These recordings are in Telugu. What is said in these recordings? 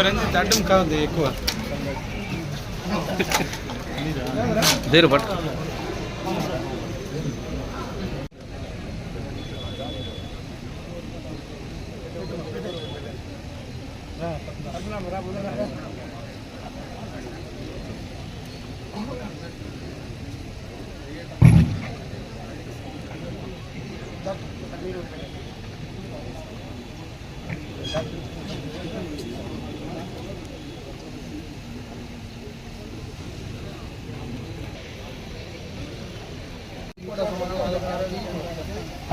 రంజిత్ అడ్డం కాదు ఎక్కువ దేరు పట్టు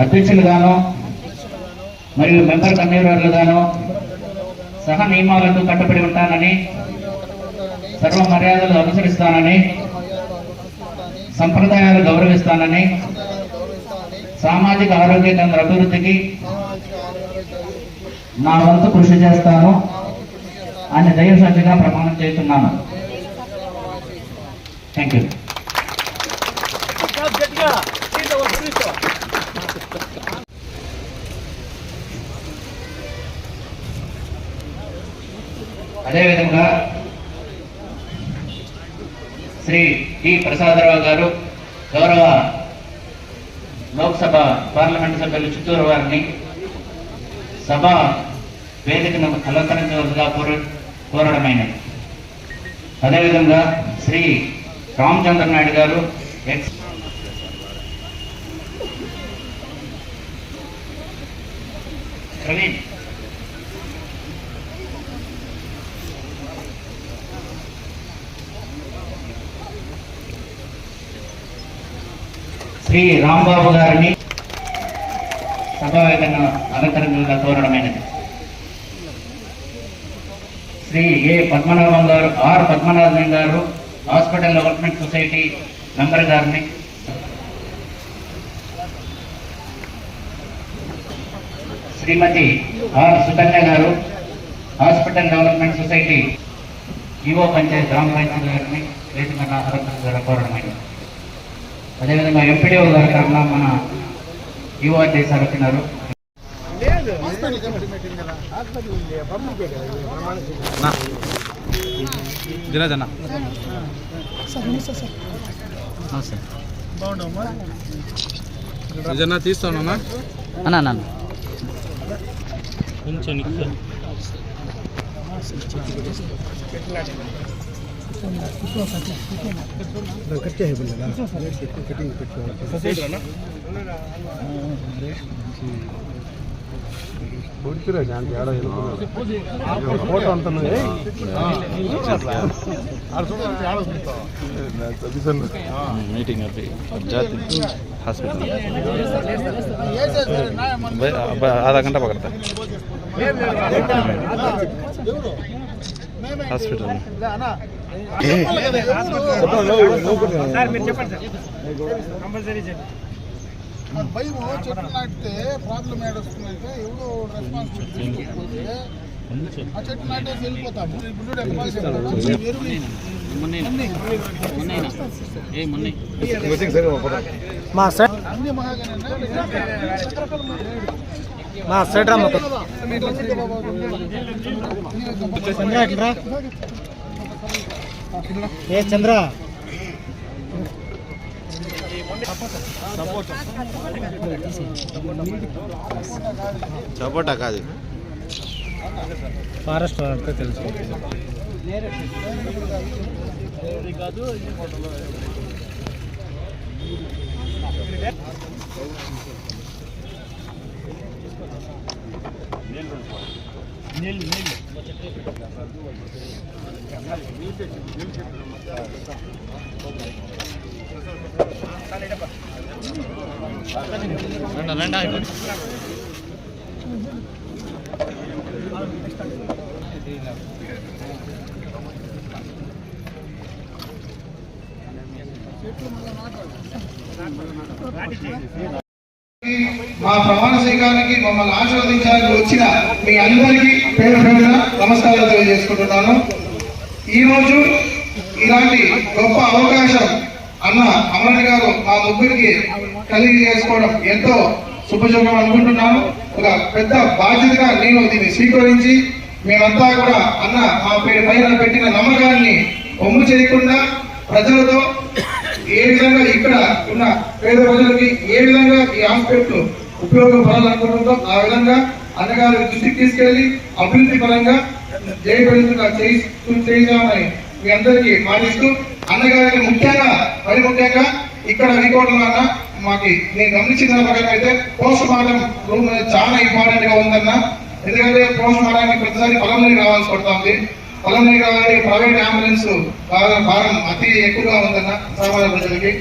అధ్యక్షులుగాను మరియు మెంబర్ కన్వీనర్లుగాను సహ నియమాలకు కట్టుబడి ఉంటానని, సర్వ మర్యాదలు అనుసరిస్తానని, సంప్రదాయాలు గౌరవిస్తానని, సామాజిక ఆరోగ్య కేంద్ర అభివృద్ధికి నా వంతు కృషి చేస్తాను అని దైవసాక్షిగా ప్రమాణం చేస్తున్నాను. Thank you. అదేవిధంగా శ్రీ టి ప్రసాదరావు గారు గౌరవ లోక్సభ పార్లమెంటు సభ్యులు చిత్తూరు వారిని సభ వేదికను అలంకరించవలసిగా కోరడమైనది. అదేవిధంగా శ్రీ రామచంద్ర నాయుడు గారు ప్రవీణ్ శ్రీ రాంబాబు గారిని సభావేదికను అలంకరించగా కోరడమైనది. శ్రీ ఏ పద్మనాభం గారు, ఆర్ పద్మనాభం గారు హాస్పిటల్ డెవలప్మెంట్ సొసైటీ మెంబర్ గారిని, శ్రీమతి ఆర్ సుకన్య గారు hospital development society EO panchayat గ్రామ పంచాయతీ గారిని వేదికను అలంకరించగా కోరడమైనది. అదేవిధంగా ఎంపీడీఓ గారి తరఫున మన ఈవో చేశారు వచ్చినారు. తీస్తాను అన్నా కొంచెం ఫోటో అంత మీటింగ్ జాతి హాస్పిటల్ आधा घंटा पकड़ता है హాస్పిటల్ భయం చెట్లు నాటితే ప్రాబ్లం ఏడొస్తుందంటే ఎవడో రెస్పాన్సిబిలిటీ ఆ చెట్టు నాటేసి వెళ్ళిపోతాము. అన్ని మా సైడ్ ఏ చంద్ర సపోటా కాదు ఫారెస్ట్ అంటే తెలుసు మా ప్రమాణ స్వీకారానికి మమ్మల్ని ఆశీర్వదించడానికి వచ్చిన మీ అందరికీ పేరు పేరున నమస్కారాలు తెలియజేసుకుంటున్నాను. ఈరోజు ఇలాంటి గొప్ప అవకాశం అన్న అమరణ గారు మా ముగ్గురికి కలిగి చేసుకోవడం ఎంతో శుభయోగం అనుకుంటున్నాను. ఒక పెద్ద బాధ్యతగా నేను దీన్ని స్వీకరించి మేమంతా కూడా అన్న మా పైన పెట్టిన నమ్మకాన్ని ఒమ్ము చేయకుండా ప్రజలతో ఏ విధంగా ఇక్కడ ఉన్న పేద ప్రజలకి ఏ విధంగా ఈ హాస్పిటల్ ఉపయోగపడాలనుకుంటుందో ఆ విధంగా అన్నగారి దృష్టికి తీసుకెళ్లి అభివృద్ధి పరంగా జయప్రదంగా చేయాలని మీ అందరికీ మాటిస్తూ అన్నగారికి ముఖ్యంగా ఇక్కడ వికోటలో మాకు నేను గమనించిన ప్రకారం అయితే పోస్ట్ మార్టం రూమ్ చాలా ఇంపార్టెంట్ గా ఉందన్న. ఎందుకంటే పోస్ట్ మార్టానికి ప్రతిసారి పొలంలోకి రావాల్సి పడుతుంది. పొలంలోకి రావాలంటే ప్రైవేట్ అంబులెన్స్ భారం అతి ఎక్కువగా ఉందన్న సామాన్య ప్రజలకి.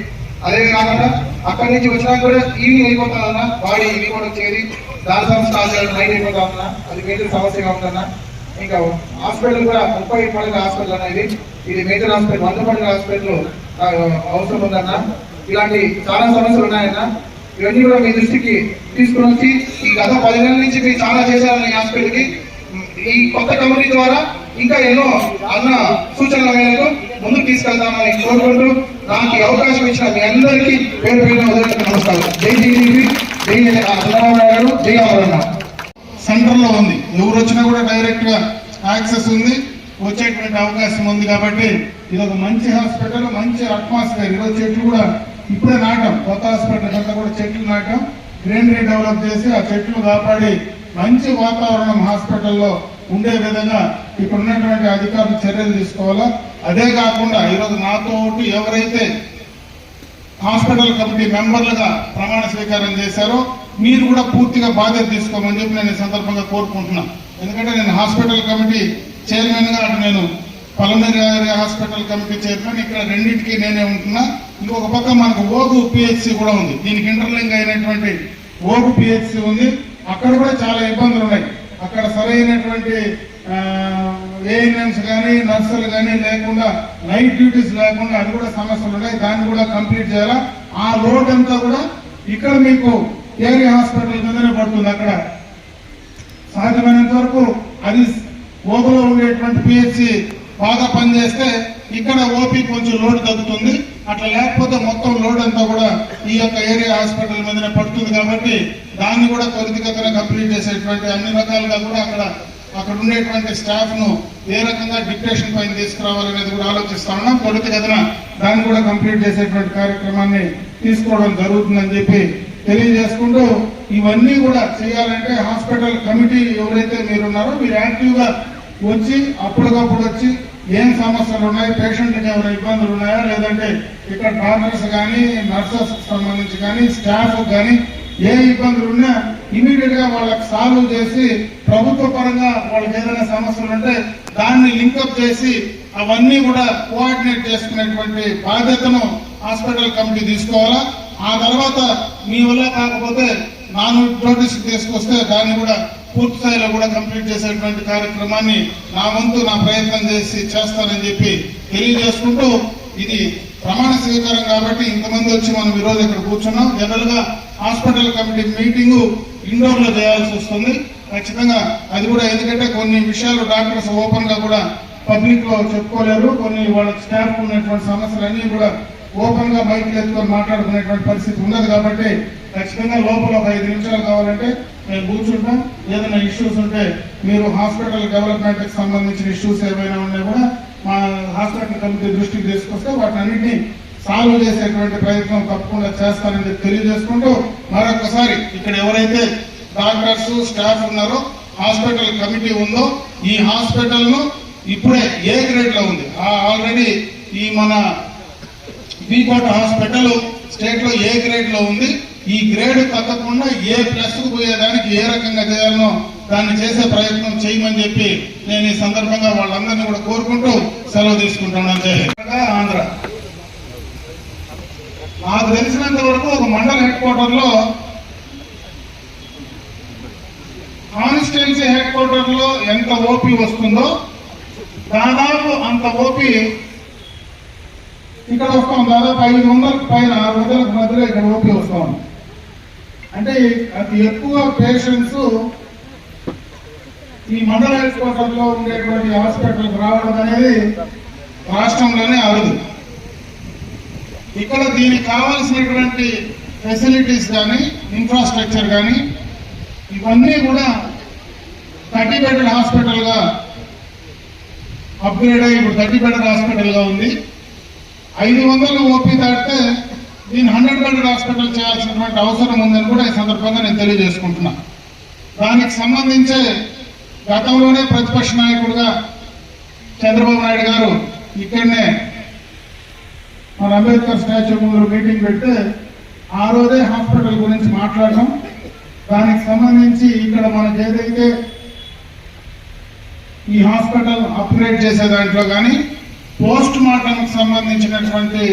అదే కాకుండా అక్కడి నుంచి వచ్చినా కూడా ఈవినింగ్ అయిపోతానన్న, బాడీ ఇవి కూడా వచ్చేది దాని సంస్థ నైట్ అయిపోతామన్నా, అది మేజర్ సమస్యగా ఉందన్న. ఇంకా హాస్పిటల్ కూడా 30 పడక హాస్పిటల్ అనేది ఇది మేజర్ హాస్పిటల్, 100 పడక హాస్పిటల్ అవసరం ఉందన్న. ఇలాంటి చాలా సమస్యలు ఉన్నాయన్న. ఇవన్నీ కూడా మీ దృష్టికి తీసుకుని వచ్చి ఈ గత 10 నెలల నుంచి మీరు చాలా చేశారన్న ఈ హాస్పిటల్కి. ఈ కొత్త కమిటీ ద్వారా ఇంకా ఎన్నో అన్న సూచనల మేరకు ముందుకు తీసుకెళ్తామని కోరుకుంటూ నాకు ఈ అవకాశం ఇచ్చిన మీ అందరికీ పేరు పేరున నమస్కారం. జై టీడీపీ, జై చంద్రబాబు నాయుడు గారు, జై అమరన్న. సెంటర్ లో ఉంది, ఎవరు వచ్చినా కూడా డైరెక్ట్ గా యాక్సెస్ ఉంది, వచ్చేటువంటి అవకాశం ఉంది. కాబట్టి ఇది ఒక మంచి హాస్పిటల్, మంచి అట్మాస్ఫియర్. ఈరోజు చెట్లు కూడా ఇప్పుడే నాటాం, కొత్త హాస్పిటల్ అంతా కూడా చెట్లు నాటాం, గ్రీనరీ డెవలప్ చేసి ఆ చెట్లు కాపాడి మంచి వాతావరణం హాస్పిటల్లో ఉండే విధంగా ఇక్కడ ఉన్నటువంటి అధికారులు చర్యలు తీసుకోవాలా. అదే కాకుండా ఈరోజు నాతో ఎవరైతే హాస్పిటల్ కమిటీ మెంబర్లుగా ప్రమాణ స్వీకారం చేశారో మీరు కూడా పూర్తిగా బాధ్యత తీసుకోమని చెప్పి నేను ఈ సందర్భంగా కోరుకుంటున్నాను. ఎందుకంటే నేను హాస్పిటల్ కమిటీ చైర్మన్ గా అటు నేను పల్మనరీ హాస్పిటల్ కమిటీ చైర్మన్, ఇక్కడ రెండింటికి నేనే ఉంటున్నా. ఇంకొక పక్క మనకు ఓగు పిహెచ్సి కూడా ఉంది, దీనికి ఇంటర్లింక్ అయినటువంటి ఓగు పిహెచ్సి ఉంది. అక్కడ కూడా చాలా ఇబ్బందులు ఉన్నాయి. అక్కడ సరైనటువంటి ఏఎన్ఎంస్ కానీ నర్సులు కానీ లేకుండా, నైట్ డ్యూటీస్ లేకుండా, అది కూడా సమస్యలు ఉన్నాయి. దాన్ని కూడా కంప్లీట్ చేయాలా. ఆ లోడ్ అంతా కూడా ఇక్కడ మీకు ఏరియా హాస్పిటల్ మీదనే పడుతుంది. అక్కడ సాధ్యమైనంత వరకు అది ఓపిలో ఉండేటువంటి పిహెచ్సి బాగా పనిచేస్తే ఇక్కడ ఓపీ కొంచెం లోడ్ తగ్గుతుంది. అట్లా లేకపోతే మొత్తం లోడ్ అంతా కూడా ఈ యొక్క ఏరియా హాస్పిటల్ మీదనే పడుతుంది. కాబట్టి దాన్ని కూడా త్వరితగతిన కంప్లీట్ చేసేటువంటి అన్ని రకాలుగా కూడా అక్కడ ఉండేటువంటి స్టాఫ్ ను ఏ రకంగా డిప్రెషన్ పైన తీసుకురావాలనేది కూడా ఆలోచిస్తా ఉన్నాం. త్వరితగతిన దాన్ని కూడా కంప్లీట్ చేసేటువంటి కార్యక్రమాన్ని తీసుకోవడం జరుగుతుందని చెప్పి తెలియజేసుకుంటూ, ఇవన్నీ కూడా చేయాలంటే హాస్పిటల్ కమిటీ ఎవరైతే మీరున్నారో మీరు యాక్టివ్ గా వచ్చి అప్పటికప్పుడు వచ్చి ఏం సమస్యలు ఉన్నాయి, పేషెంట్కి ఏమైనా ఇబ్బందులు ఉన్నాయా, లేదంటే ఇక్కడ డాక్టర్స్ కానీ నర్సెస్ సంబంధించి కానీ స్టాఫ్ కానీ ఏ ఇబ్బందులు ఉన్నా ఇమీడియట్ గా వాళ్ళకి సాల్వ్ చేసి ప్రభుత్వ పరంగా వాళ్ళకి ఏదైనా సమస్యలు ఉంటే దాన్ని లింకప్ చేసి అవన్నీ కూడా కోఆర్డినేట్ చేసుకునేటువంటి బాధ్యతను హాస్పిటల్ కమిటీ తీసుకోవాలా. ఆ తర్వాత మీ వల్ల కాకపోతే నాన్ నోటీస్ తీసుకొస్తే దాన్ని కూడా పూర్తి స్థాయిలో కూడా కంప్లీట్ చేసేటువంటి కార్యక్రమాన్ని నా వంతు నా ప్రయత్నం చేస్తానని చెప్పి తెలియజేసుకుంటూ, ఇది ప్రమాణ స్వీకారం కాబట్టి ఇంతమంది వచ్చి మనం ఈరోజు ఇక్కడ కూర్చున్నాం. జనరల్ గా హాస్పిటల్ కమిటీ మీటింగ్ ఇండోర్ లో చేయాల్సి వస్తుంది ఖచ్చితంగా. అది కూడా ఎందుకంటే కొన్ని విషయాలు డాక్టర్స్ ఓపెన్ గా కూడా పబ్లిక్ లో చెప్పుకోలేరు. కొన్ని వాళ్ళ స్టాఫ్ ఉన్నటువంటి సమస్యలన్నీ కూడా ఓపెన్ గా మైక్ ఎత్తుకొని మాట్లాడుకునేటువంటి పరిస్థితి ఉండదు. కాబట్టి ఖచ్చితంగా లోపల ఒక 5 నిమిషాలు కావాలంటే మేము కూర్చుంటాం. ఏదైనా ఇష్యూస్ ఉంటే మీరు హాస్పిటల్ డెవలప్మెంట్ కి సంబంధించిన ఇష్యూస్ ఏమైనా ఉన్నా కూడా మా హాస్పిటల్ కమిటీ దృష్టికి తీసుకొస్తే వాటిని అన్నింటినీ సాల్వ్ చేసేటువంటి ప్రయత్నం తప్పకుండా చేస్తానని తెలియజేసుకుంటూ, మరొకసారి ఇక్కడ ఎవరైతే డాక్టర్స్ స్టాఫ్ ఉన్నారో హాస్పిటల్ కమిటీ ఉందో ఈ హాస్పిటల్ ను ఇప్పుడే ఏ గ్రేడ్ లో ఉంది. ఆల్రెడీ ఈ మన బీకోట హాస్పిటల్ స్టేట్ లో ఏ గ్రేడ్ లో ఉంది. ఈ గ్రేడ్ తగ్గకుండా ఏ ప్లస్ కు పోయేదానికి ఏ రకంగా చేయాలనో దాన్ని చేసే ప్రయత్నం చేయమని చెప్పి నేను ఈ సందర్భంగా వాళ్ళందరినీ కూడా కోరుకుంటూ సెలవు తీసుకుంటున్నాను. ఆంధ్ర నాకు తెలిసినంత వరకు ఒక మండల హెడ్ క్వార్టర్ లో కాన్స్టిట్యున్సీ హెడ్ క్వార్టర్ లో ఎంత ఓపీ వస్తుందో దాదాపు అంత ఓపీ ఇక్కడ వస్తాం. దాదాపు 500కు పైన 600లకు మధ్యలో ఇక్కడ ఓపీ వస్తాం. అంటే అతి ఎక్కువ పేషెంట్స్ ఈ మండల హెడ్ క్వార్టర్ లో ఉండేటువంటి హాస్పిటల్కి రావడం అనేది రాష్ట్రంలోనే అరుదు. ఇక్కడ దీనికి కావాల్సినటువంటి ఫెసిలిటీస్ కానీ ఇన్ఫ్రాస్ట్రక్చర్ కానీ ఇవన్నీ కూడా 30 బెడెడ్ హాస్పిటల్గా అప్గ్రేడ్ అయ్యి ఇప్పుడు 30 బెడెడ్ హాస్పిటల్గా ఉంది. 500 ఓపీ దాటితే దీన్ని 100 బెడెడ్ హాస్పిటల్ చేయాల్సినటువంటి అవసరం ఉందని కూడా ఈ సందర్భంగా నేను తెలియజేసుకుంటున్నా. దానికి సంబంధించే గతంలోనే ప్రతిపక్ష నాయకుడిగా చంద్రబాబు నాయుడు గారు ఇక్కడనే మన అంబేద్కర్ స్టాచ్యూ ముందు మీటింగ్ పెడితే ఆ రోజే హాస్పిటల్ గురించి మాట్లాడడం. దానికి సంబంధించి ఇక్కడ మనకి ఏదైతే ఈ హాస్పిటల్ అప్గ్రేడ్ చేసే దాంట్లో కానీ పోస్ట్ మార్టంకి సంబంధించినటువంటి,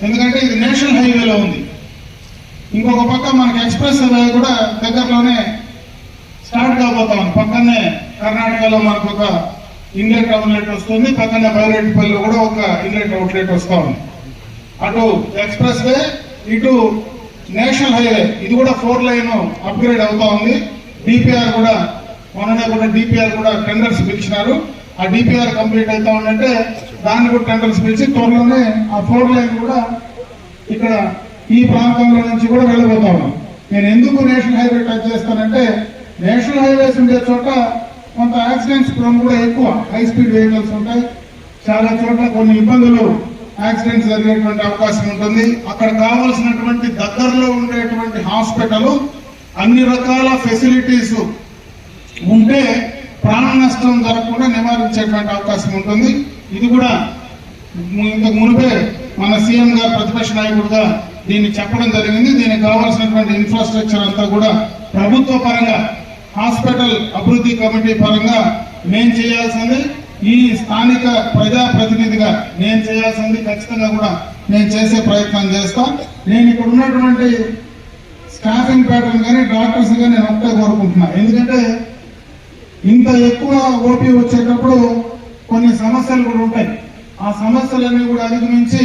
ఎందుకంటే ఇది నేషనల్ హైవేలో ఉంది, ఇంకొక పక్క మనకి ఎక్స్ప్రెస్ హైవే కూడా దగ్గరలోనే స్టార్ట్ కాబోతా ఉంది. పక్కనే కర్ణాటకలో మనకు ఒక ఇన్లెట్ అవుట్లెట్ వస్తుంది, పక్కనే బైరెడ్డిపల్లిలో కూడా ఒక ఇన్లెట్ అవుట్లెట్ వస్తూ ఉంది. అటు ఎక్స్ప్రెస్ వే, ఇటు నేషనల్ హైవే, ఇది కూడా 4 లైన్ అప్గ్రేడ్ అవుతా ఉంది. డిపిఆర్ కూడా మొన్ననే కూడా డిపిఆర్ కూడా టెండర్స్ పిలిచినారు. ఆ డిపిఆర్ కంప్లీట్ అవుతా ఉందంటే దాన్ని కూడా టెండర్స్ పిలిచి త్వరలోనే ఆ 4 లైన్ కూడా ఇక్కడ ఈ ప్రాంతంలో నుంచి కూడా వెళ్ళబోతా ఉన్నాం. నేను ఎందుకు నేషనల్ హైవే టచ్ చేస్తానంటే నేషనల్ హైవేస్ ఉండే చోట కొంత యాక్సిడెంట్స్ కూడా ఎక్కువ, హై స్పీడ్ వెహికల్స్ ఉంటాయి. చాలా చోట్ల కొన్ని ఇబ్బందులు, యాక్సిడెంట్స్ జరిగేటువంటి అవకాశం ఉంటుంది. అక్కడ కావాల్సినటువంటి దగ్గరలో ఉండేటువంటి హాస్పిటల్ అన్ని రకాల ఫెసిలిటీస్ ఉంటే ప్రాణ నష్టం జరగకుండా నివారించేటువంటి అవకాశం ఉంటుంది. ఇది కూడా ఇంతకు మునిపే మన సీఎం గారు ప్రతిపక్ష నాయకుడిగా దీన్ని చెప్పడం జరిగింది. దీనికి కావాల్సినటువంటి ఇన్ఫ్రాస్ట్రక్చర్ అంతా కూడా ప్రభుత్వ పరంగా, హాస్పిటల్ అభివృద్ధి కమిటీ పరంగా నేను చేయాల్సింది, ఈ స్థానిక ప్రజాప్రతినిధిగా నేను చేయాల్సింది ఖచ్చితంగా కూడా నేను చేసే ప్రయత్నం చేస్తా. నేను ఇక్కడ ఉన్నటువంటి స్టాఫింగ్ ప్యాటర్న్ కానీ డాక్టర్స్ కానీ నేను ఒకటే కోరుకుంటున్నా. ఎందుకంటే ఇంత ఎక్కువ ఓపీ వచ్చేటప్పుడు కొన్ని సమస్యలు కూడా ఉంటాయి. ఆ సమస్యలన్నీ కూడా అధిగమించి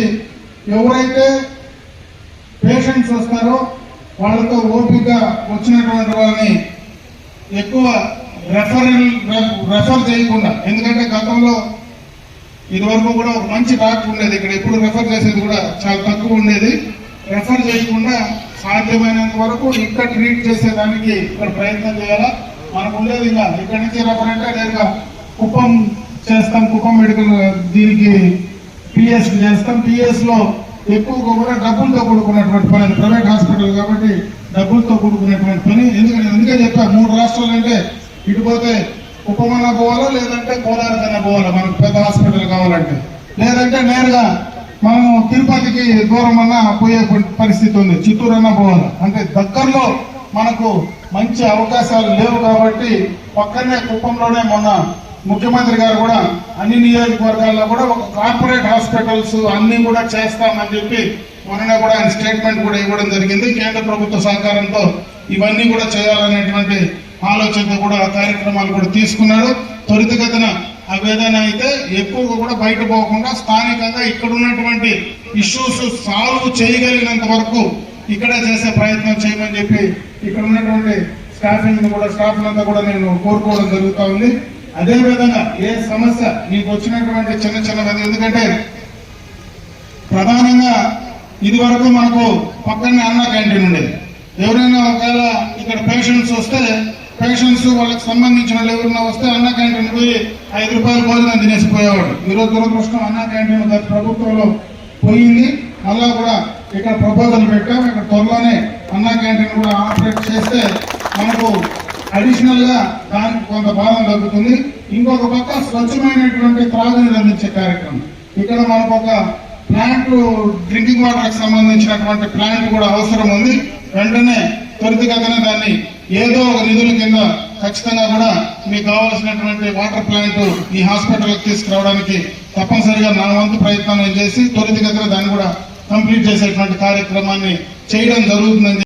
ఎవరైతే పేషెంట్స్ వస్తారో వాళ్ళతో ఓపీగా వచ్చినటువంటి వాళ్ళని ఎక్కువ రెఫర్ చేయకుండా, ఎందుకంటే గతంలో ఇదివరకు కూడా ఒక మంచి డాక్టర్ ఉండేది ఇక్కడ, ఎప్పుడు రెఫర్ చేసేది కూడా చాలా తక్కువ ఉండేది. రెఫర్ చేయకుండా సాధ్యమైనంత వరకు ఇక్కడ ట్రీట్ చేసేదానికి ఇక్కడ ప్రయత్నం చేయాలా. మనకు ఉండేది ఇంకా ఇక్కడ నుంచి రెఫర్ అంటే నేరుగా కుప్పం చేస్తాం, కుప్పం మెడికల్ దీనికి పిఎస్ చేస్తాం. పిఎస్ లో ఎక్కువగా కూడా డబ్బులతో కూడుకున్నటువంటి పని, ప్రైవేట్ హాస్పిటల్ కాబట్టి డబ్బులతో కూడుకునేటువంటి పని. ఎందుకంటే చెప్పా 3 రాష్ట్రాలు అంటే ఇటు పోతే కుప్పమన్నా పోవాలా, లేదంటే కోలారికన్నా పోవాలా మనకు పెద్ద హాస్పిటల్ కావాలంటే, లేదంటే నేరుగా మనము తిరుపతికి దూరం అన్నా పోయే పరిస్థితి ఉంది, చిత్తూరు అన్నా పోవాలా. అంటే దగ్గరలో మనకు మంచి అవకాశాలు లేవు కాబట్టి పక్కనే కుప్పంలోనే మొన్న ముఖ్యమంత్రి గారు కూడా అన్ని నియోజకవర్గాల్లో కూడా ఒక కార్పొరేట్ హాస్పిటల్స్ అన్ని కూడా చేస్తామని చెప్పి మొన్న కూడా ఆయన స్టేట్మెంట్ కూడా ఇవ్వడం జరిగింది. కేంద్ర ప్రభుత్వ సహకారంతో ఇవన్నీ కూడా చేయాలనేటువంటి ఆలోచనతో కూడా కార్యక్రమాలు కూడా తీసుకున్నాడు. త్వరితగతిన అవి ఏదైనా అయితే ఎక్కువగా కూడా బయట పోకుండా స్థానికంగా ఇక్కడ ఉన్నటువంటి ఇష్యూస్ సాల్వ్ చేయగలిగినంత వరకు ఇక్కడే చేసే ప్రయత్నం చేయమని చెప్పి ఇక్కడ ఉన్నటువంటి స్టాఫింగ్ కూడా స్టాఫ్లంతా కూడా నేను కోరుకోవడం జరుగుతూ ఉంది. అదేవిధంగా ఏ సమస్య మీకు వచ్చినటువంటి చిన్న చిన్నది, ఎందుకంటే ప్రధానంగా ఇది వరకు మనకు పక్కనే అన్న క్యాంటీన్ ఉండేది. ఎవరైనా ఒకవేళ ఇక్కడ పేషెంట్స్ వస్తే పేషెంట్స్ వాళ్ళకి సంబంధించిన వాళ్ళు ఎవరైనా వస్తే అన్న క్యాంటీన్ పోయి 5 రూపాయలు భోజనం తినేసిపోయేవాడు. ఈరోజు దురదృష్టం అన్న క్యాంటీన్ గత ప్రభుత్వంలో పోయింది. మళ్ళా కూడా ఇక్కడ ప్రపోజల్ పెట్టాం. ఇక్కడ త్వరలోనే అన్న క్యాంటీన్ కూడా ఆపరేట్ చేస్తే మనకు అడిషనల్ గా దానికి కొంత భారం తగ్గుతుంది. ఇంకొక పక్క స్వచ్ఛమైనటువంటి త్రాగునీరు అందించే కార్యక్రమం, ఇక్కడ మనకు ఒక ప్లాంట్, డ్రింకింగ్ వాటర్ కి సంబంధించినటువంటి ప్లాంట్ కూడా అవసరం ఉంది. వెంటనే త్వరితగతిన దాన్ని ఏదో ఒక నిధుల కింద ఖచ్చితంగా కూడా మీకు కావాల్సినటువంటి వాటర్ ప్లాంట్ ఈ హాస్పిటల్కి తీసుకురావడానికి తప్పనిసరిగా నా వంతు ప్రయత్నం చేసి త్వరితగతిన దాన్ని కూడా కంప్లీట్ చేసేటువంటి కార్యక్రమాన్ని చేయడం జరుగుతుందని